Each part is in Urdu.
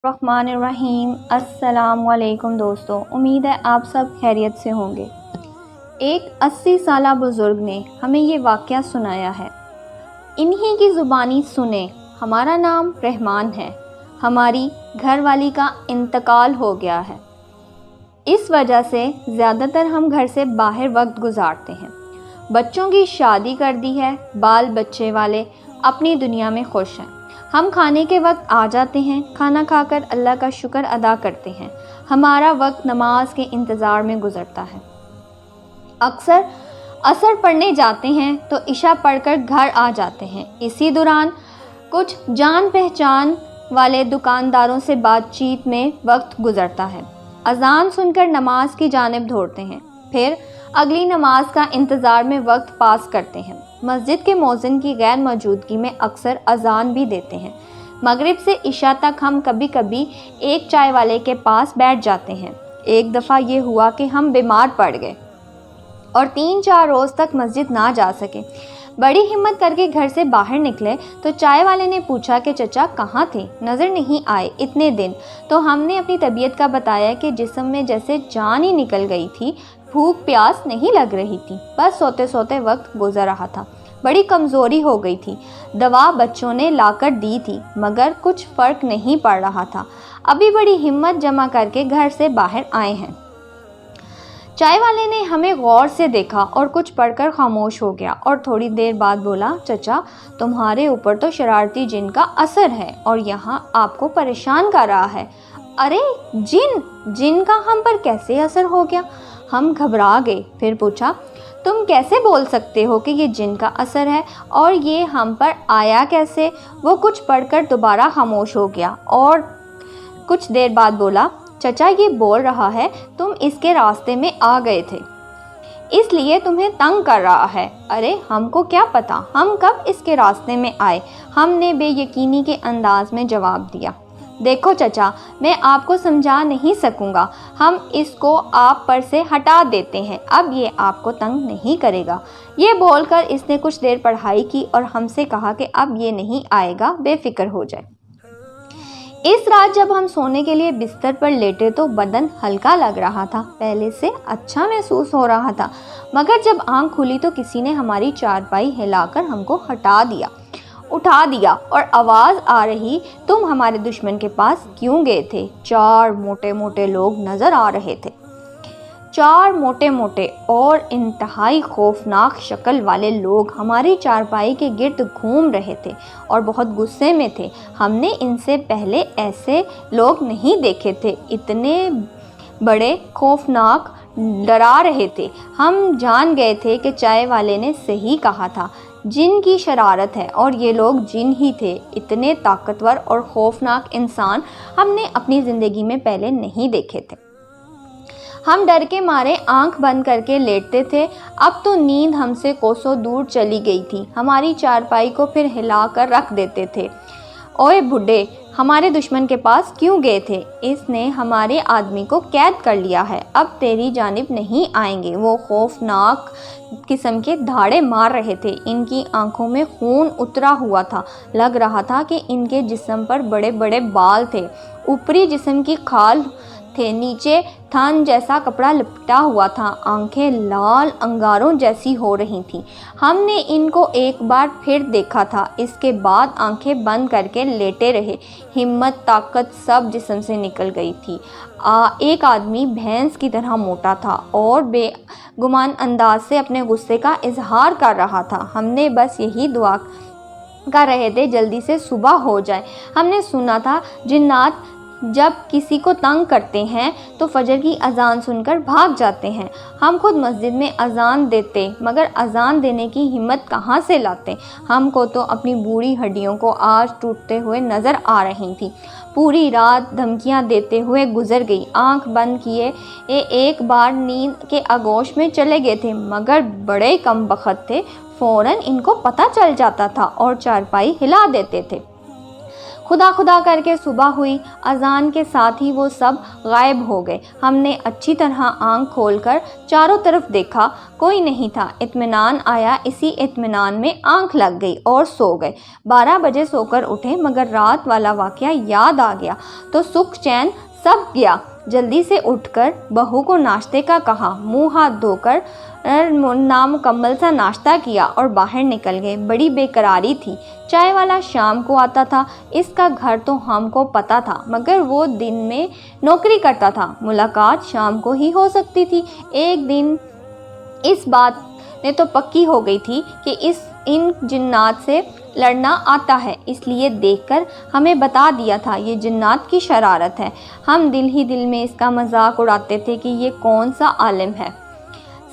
الرحمن الرحیم۔ السلام علیکم دوستو، امید ہے آپ سب خیریت سے ہوں گے۔ ایک 80 سالہ بزرگ نے ہمیں یہ واقعہ سنایا ہے۔ انہی کی زبانی سنیں، ہمارا نام رحمان ہے، ہماری گھر والی کا انتقال ہو گیا ہے۔ اس وجہ سے زیادہ تر ہم گھر سے باہر وقت گزارتے ہیں۔ بچوں کی شادی کر دی ہے، بال بچے والے اپنی دنیا میں خوش ہیں۔ ہم کھانے کے وقت آ جاتے ہیں، کھانا کھا کر اللہ کا شکر ادا کرتے ہیں۔ ہمارا وقت نماز کے انتظار میں گزرتا ہے۔ اکثر عصر پڑھنے جاتے ہیں تو عشاء پڑھ کر گھر آ جاتے ہیں۔ اسی دوران کچھ جان پہچان والے دکانداروں سے بات چیت میں وقت گزرتا ہے۔ اذان سن کر نماز کی جانب دوڑتے ہیں، پھر اگلی نماز کا انتظار میں وقت پاس کرتے ہیں۔ مسجد کے مؤذن کی غیر موجودگی میں اکثر اذان بھی دیتے ہیں۔ مغرب سے عشاء تک ہم کبھی کبھی ایک چائے والے کے پاس بیٹھ جاتے ہیں۔ ایک دفعہ یہ ہوا کہ ہم بیمار پڑ گئے اور 3-4 روز تک مسجد نہ جا سکے۔ بڑی ہمت کر کے گھر سے باہر نکلے تو چائے والے نے پوچھا کہ چچا کہاں تھے، نظر نہیں آئے اتنے دن۔ تو ہم نے اپنی طبیعت کا بتایا کہ جسم میں جیسے جان ہی نکل گئی تھی، بھوک پیاس نہیں لگ رہی تھی، بس سوتے سوتے وقت گزر رہا تھا، بڑی کمزوری ہو گئی تھی۔ دوا بچوں نے لا کر دی تھی مگر کچھ فرق نہیں پڑ رہا تھا۔ ابھی بڑی ہمت جمع کر کے گھر سے باہر آئے ہیں۔ چائے والے نے ہمیں غور سے دیکھا اور کچھ پڑھ کر خاموش ہو گیا اور تھوڑی دیر بعد بولا، چچا تمہارے اوپر تو شرارتی جن کا اثر ہے اور یہاں آپ کو پریشان کر رہا ہے۔ ارے جن کا ہم پر کیسے اثر ہو گیا؟ ہم گھبرا گئے۔ پھر پوچھا، تم کیسے بول سکتے ہو کہ یہ جن کا اثر ہے اور یہ ہم پر آیا کیسے؟ وہ کچھ پڑھ کر دوبارہ خاموش ہو گیا اور کچھ دیر بعد بولا، چچا یہ بول رہا ہے تم اس کے راستے میں آ گئے تھے، اس لیے تمہیں تنگ کر رہا ہے۔ ارے ہم کو کیا پتا ہم کب اس کے راستے میں آئے؟ ہم نے بے یقینی کے انداز میں جواب دیا، دیکھو چچا میں آپ کو سمجھا نہیں سکوں گا، ہم اس کو آپ پر سے ہٹا دیتے ہیں، اب یہ آپ کو تنگ نہیں کرے گا۔ یہ بول کر اس نے کچھ دیر پڑھائی کی اور ہم سے کہا کہ اب یہ نہیں آئے گا، بے فکر ہو جائے۔ اس رات جب ہم سونے کے لیے بستر پر لیٹے تو بدن ہلکا لگ رہا تھا، پہلے سے اچھا محسوس ہو رہا تھا، مگر جب آنکھ کھلی تو کسی نے ہماری چارپائی ہلا کر ہم کو اٹھا دیا اور آواز آ رہی، تم ہمارے دشمن کے پاس کیوں گئے تھے؟ 4 موٹے موٹے لوگ نظر آ رہے تھے، 4 موٹے موٹے اور انتہائی خوفناک شکل والے لوگ ہماری چارپائی کے گرد گھوم رہے تھے اور بہت غصے میں تھے۔ ہم نے ان سے پہلے ایسے لوگ نہیں دیکھے تھے، اتنے بڑے خوفناک، ڈرا رہے تھے۔ ہم جان گئے تھے کہ چائے والے نے صحیح کہا تھا، جن کی شرارت ہے اور یہ لوگ جن ہی تھے۔ اتنے طاقتور اور خوفناک انسان ہم نے اپنی زندگی میں پہلے نہیں دیکھے تھے۔ ہم ڈر کے مارے آنکھ بند کر کے لیٹتے تھے، اب تو نیند ہم سے کوسوں دور چلی گئی تھی۔ ہماری چارپائی کو پھر ہلا کر رکھ دیتے تھے۔ اوئے بڈھے، ہمارے دشمن کے پاس کیوں گئے تھے؟ اس نے ہمارے آدمی کو قید کر لیا ہے، اب تیری جانب نہیں آئیں گے۔ وہ خوفناک قسم کے دھاڑے مار رہے تھے، ان کی آنکھوں میں خون اترا ہوا تھا، لگ رہا تھا کہ ان کے جسم پر بڑے بڑے بال تھے، اوپری جسم کی کھال تھے، نیچے تھن جیسا کپڑا لپٹا ہوا تھا، آنکھیں لال انگاروں جیسی ہو رہی تھیں۔ ہم نے ان کو ایک بار پھر دیکھا تھا، اس کے بعد آنکھیں بند کر کے لیٹے رہے، ہمت طاقت سب جسم سے نکل گئی تھی۔ ایک آدمی بھینس کی طرح موٹا تھا اور بے گمان انداز سے اپنے غصے کا اظہار کر رہا تھا۔ ہم نے بس یہی دعا کر رہے تھے جلدی سے صبح ہو جائے۔ ہم نے سنا تھا جنات جب کسی کو تنگ کرتے ہیں تو فجر کی اذان سن کر بھاگ جاتے ہیں۔ ہم خود مسجد میں اذان دیتے مگر اذان دینے کی ہمت کہاں سے لاتے؟ ہم کو تو اپنی بوڑھی ہڈیوں کو آج ٹوٹتے ہوئے نظر آ رہی تھی۔ پوری رات دھمکیاں دیتے ہوئے گزر گئی، آنکھ بند کیے ایک بار نیند کے آغوش میں چلے گئے تھے، مگر بڑے کم بخت تھے، فوراً ان کو پتہ چل جاتا تھا اور چارپائی ہلا دیتے تھے۔ خدا خدا کر کے صبح ہوئی، اذان کے ساتھ ہی وہ سب غائب ہو گئے۔ ہم نے اچھی طرح آنکھ کھول کر چاروں طرف دیکھا، کوئی نہیں تھا۔ اطمینان آیا، اسی اطمینان میں آنکھ لگ گئی اور سو گئے۔ 12 بجے سو کر اٹھے، مگر رات والا واقعہ یاد آ گیا تو سکھ چین سب گیا۔ جلدی سے اٹھ کر بہو کو ناشتے کا کہا، منہ ہاتھ دھو کر نامکمل سا ناشتہ کیا اور باہر نکل گئے۔ بڑی بے قراری تھی۔ چائے والا شام کو آتا تھا، اس کا گھر تو ہم کو پتہ تھا، مگر وہ دن میں نوکری کرتا تھا، ملاقات شام کو ہی ہو سکتی تھی۔ ایک دن اس بات نے تو پکی ہو گئی تھی کہ ان جنات سے لڑنا آتا ہے، اس لیے دیکھ کر ہمیں بتا دیا تھا یہ جنات کی شرارت ہے۔ ہم دل ہی دل میں اس کا مذاق اڑاتے تھے کہ یہ کون سا عالم ہے۔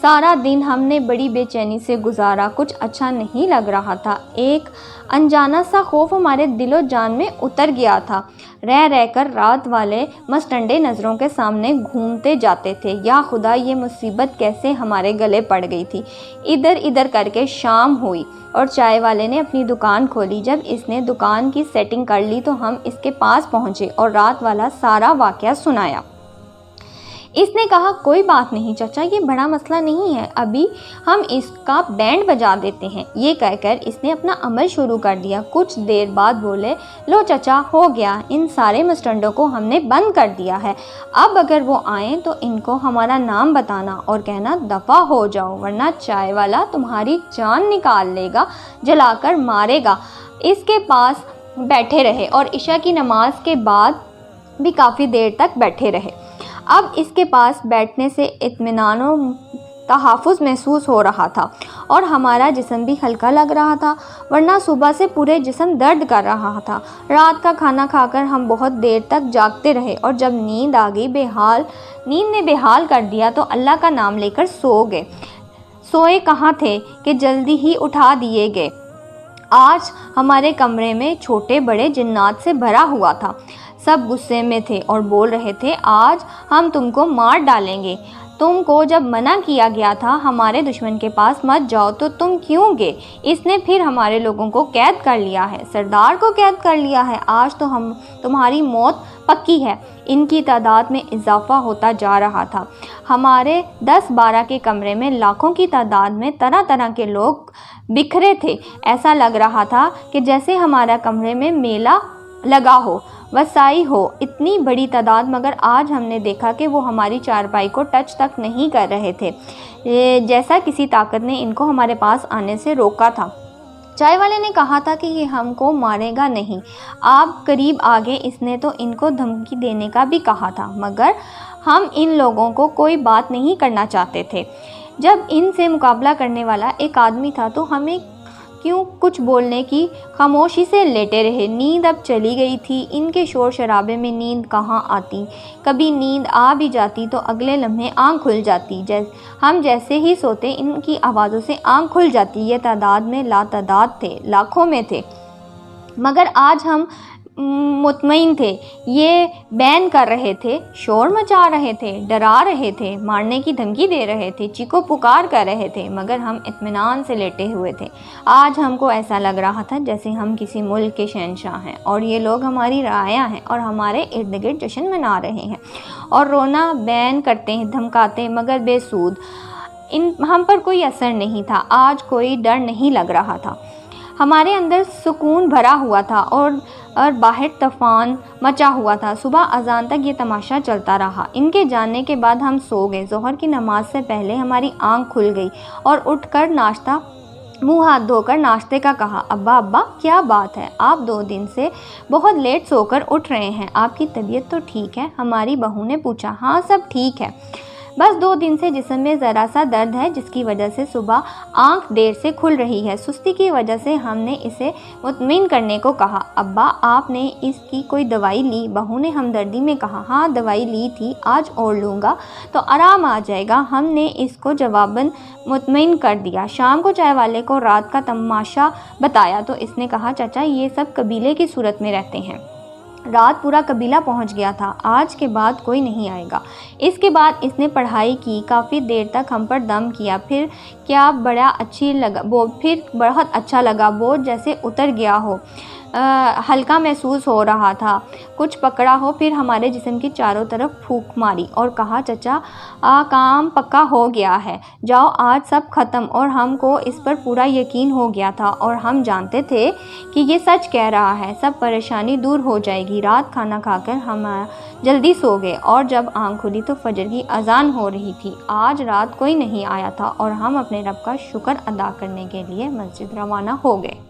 سارا دن ہم نے بڑی بے چینی سے گزارا، کچھ اچھا نہیں لگ رہا تھا۔ ایک انجانا سا خوف ہمارے دل و جان میں اتر گیا تھا۔ رہ کر رات والے مستنڈے نظروں کے سامنے گھومتے جاتے تھے۔ یا خدا، یہ مصیبت کیسے ہمارے گلے پڑ گئی تھی۔ ادھر ادھر کر کے شام ہوئی اور چائے والے نے اپنی دکان کھولی۔ جب اس نے دکان کی سیٹنگ کر لی تو ہم اس کے پاس پہنچے اور رات والا سارا واقعہ سنایا۔ اس نے کہا، کوئی بات نہیں چچا، یہ بڑا مسئلہ نہیں ہے، ابھی ہم اس کا بینڈ بجا دیتے ہیں۔ یہ کہہ کر اس نے اپنا عمل شروع کر دیا۔ کچھ دیر بعد بولے، لو چچا، ہو گیا، ان سارے مسٹنڈوں کو ہم نے بند کر دیا ہے۔ اب اگر وہ آئیں تو ان کو ہمارا نام بتانا اور کہنا دفع ہو جاؤ، ورنہ چائے والا تمہاری جان نکال لے گا، جلا کر مارے گا۔ اس کے پاس بیٹھے رہے اور عشاء کی نماز کے بعد بھی کافی دیر تک بیٹھے رہے۔ اب اس کے پاس بیٹھنے سے اطمینان و تحفظ محسوس ہو رہا تھا اور ہمارا جسم بھی ہلکا لگ رہا تھا، ورنہ صبح سے پورے جسم درد کر رہا تھا۔ رات کا کھانا کھا کر ہم بہت دیر تک جاگتے رہے اور جب نیند آ گئی، نیند نے بے حال کر دیا تو اللہ کا نام لے کر سو گئے۔ سوئے کہاں تھے کہ جلدی ہی اٹھا دیے گئے۔ آج ہمارے کمرے میں چھوٹے بڑے جنات سے بھرا ہوا تھا۔ سب غصے میں تھے اور بول رہے تھے، آج ہم تم کو مار ڈالیں گے۔ تم کو جب منع کیا گیا تھا ہمارے دشمن کے پاس مت جاؤ تو تم کیوں گئے؟ اس نے پھر ہمارے لوگوں کو قید کر لیا ہے، سردار کو قید کر لیا ہے۔ آج تو تمہاری موت پکی ہے۔ ان کی تعداد میں اضافہ ہوتا جا رہا تھا۔ ہمارے 10-12 کے کمرے میں لاکھوں کی تعداد میں طرح طرح کے لوگ بکھرے تھے۔ ایسا لگ رہا تھا کہ جیسے ہمارے کمرے میں میلہ لگا ہو، وسائی ہو، اتنی بڑی تعداد، مگر آج ہم نے دیکھا کہ وہ ہماری چارپائی کو ٹچ تک نہیں کر رہے تھے، جیسا کسی طاقت نے ان کو ہمارے پاس آنے سے روکا تھا۔ چائے والے نے کہا تھا کہ یہ ہم کو مارے گا نہیں۔ آپ قریب آگے اس نے تو ان کو دھمکی دینے کا بھی کہا تھا، مگر ہم ان لوگوں کو کوئی بات نہیں کرنا چاہتے تھے۔ جب ان سے مقابلہ کرنے والا ایک آدمی تھا تو ہمیں کیوں کچھ بولنے کی خاموشی سے لیٹے رہے۔ نیند اب چلی گئی تھی۔ ان کے شور شرابے میں نیند کہاں آتی، کبھی نیند آ بھی جاتی تو اگلے لمحے آنکھ کھل جاتی۔ ہم جیسے ہی سوتے ان کی آوازوں سے آنکھ کھل جاتی۔ یہ تعداد میں لاتعداد تھے، لاکھوں میں تھے، مگر آج ہم مطمئن تھے۔ یہ بین کر رہے تھے، شور مچا رہے تھے، ڈرا رہے تھے، مارنے کی دھمکی دے رہے تھے، چیخو پکار کر رہے تھے، مگر ہم اطمینان سے لیٹے ہوئے تھے۔ آج ہم کو ایسا لگ رہا تھا جیسے ہم کسی ملک کے شہنشاہ ہیں اور یہ لوگ ہماری رعایا ہیں اور ہمارے ارد گرد جشن منا رہے ہیں اور رونا بین کرتے ہیں، دھمکاتے، مگر بے سود۔ ہم پر کوئی اثر نہیں تھا۔ آج کوئی ڈر نہیں لگ رہا تھا۔ ہمارے اندر سکون بھرا ہوا تھا اور باہر طوفان مچا ہوا تھا۔ صبح اذان تک یہ تماشا چلتا رہا۔ ان کے جانے کے بعد ہم سو گئے۔ ظہر کی نماز سے پہلے ہماری آنکھ کھل گئی اور اٹھ کر منہ ہاتھ دھو کر ناشتے کا کہا۔ ابا کیا بات ہے، آپ 2 دن سے بہت لیٹ سو کر اٹھ رہے ہیں، آپ کی طبیعت تو ٹھیک ہے؟ ہماری بہو نے پوچھا۔ ہاں، سب ٹھیک ہے، بس 2 دن سے جسم میں ذرا سا درد ہے جس کی وجہ سے صبح آنکھ دیر سے کھل رہی ہے، سستی کی وجہ سے۔ ہم نے اسے مطمئن کرنے کو کہا۔ ابا، آپ نے اس کی کوئی دوائی لی؟ بہو نے ہمدردی میں کہا۔ ہاں، دوائی لی تھی، آج اور لوں گا تو آرام آ جائے گا۔ ہم نے اس کو جواباً مطمئن کر دیا۔ شام کو چائے والے کو رات کا تماشا بتایا تو اس نے کہا، چچا یہ سب قبیلے کی صورت میں رہتے ہیں، رات پورا قبیلہ پہنچ گیا تھا، آج کے بعد کوئی نہیں آئے گا۔ اس کے بعد اس نے پڑھائی کی، کافی دیر تک ہم پر دم کیا، پھر بہت اچھا لگا، بوجھ جیسے اتر گیا ہو۔ ہلکا محسوس ہو رہا تھا، کچھ پکڑا ہو، پھر ہمارے جسم کی چاروں طرف پھونک ماری اور کہا چچا کام پکا ہو گیا ہے، جاؤ آج سب ختم۔ اور ہم کو اس پر پورا یقین ہو گیا تھا اور ہم جانتے تھے کہ یہ سچ کہہ رہا ہے، سب پریشانی دور ہو جائے گی۔ رات کھانا کھا کر ہم جلدی سو گئے اور جب آنکھ کھلی تو فجر کی اذان ہو رہی تھی۔ آج رات کوئی نہیں آیا تھا اور ہم اپنے رب کا شکر ادا کرنے کے لیے مسجد روانہ ہو گئے۔